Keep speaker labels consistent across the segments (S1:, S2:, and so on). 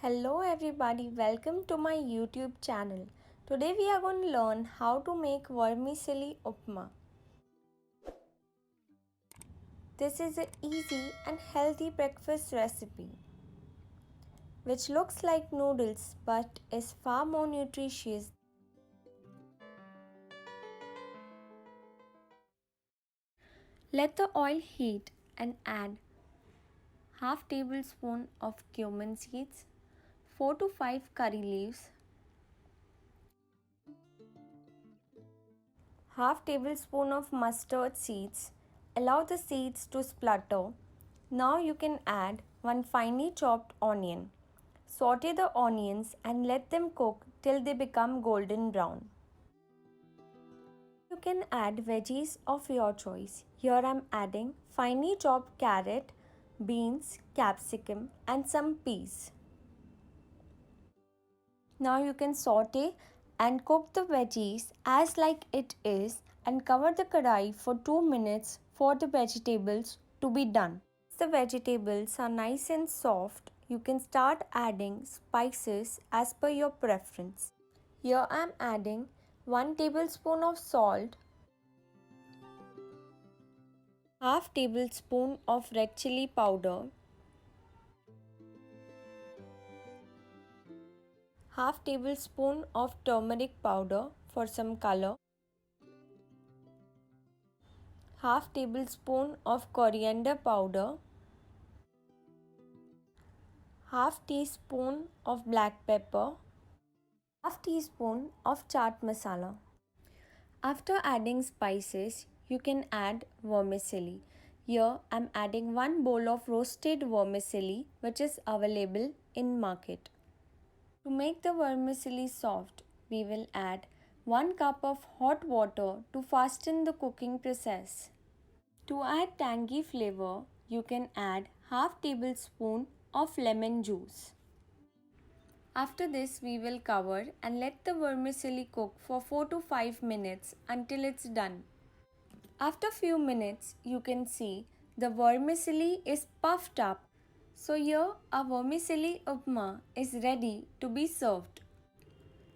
S1: Hello everybody, welcome to my YouTube channel. Today we are going to learn how to make vermicelli upma. This is an easy and healthy breakfast recipe which looks like noodles but is far more nutritious. Let the oil heat and add half tablespoon of cumin seeds, 4 to 5 curry leaves, half tablespoon of mustard seeds. Allow the seeds to splutter. Now you can add one finely chopped onion. Saute the onions and let them cook till they become golden brown. You can add veggies of your choice. Here I am adding finely chopped carrot, beans, capsicum and some peas. Now you can saute and cook the veggies as like it is and cover the kadai for 2 minutes for the vegetables to be done. Once the vegetables are nice and soft, you can start adding spices as per your preference. Here I am adding 1 tablespoon of salt, half tablespoon of red chilli powder, half tablespoon of turmeric powder for some color, half tablespoon of coriander powder, half teaspoon of black pepper, half teaspoon of chaat masala. After adding spices, you can add vermicelli. Here I am adding 1 bowl of roasted vermicelli which is available in market. To make the vermicelli soft, we will add 1 cup of hot water to fasten the cooking process. To add tangy flavor, you can add half tablespoon of lemon juice. After this, we will cover and let the vermicelli cook for 4 to 5 minutes until it's done. After few minutes, you can see the vermicelli is puffed up. So here our vermicelli upma is ready to be served.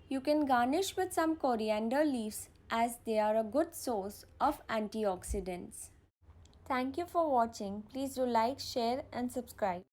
S1: You can garnish with some coriander leaves as they are a good source of antioxidants. Thank you for watching. Please do like, share and subscribe.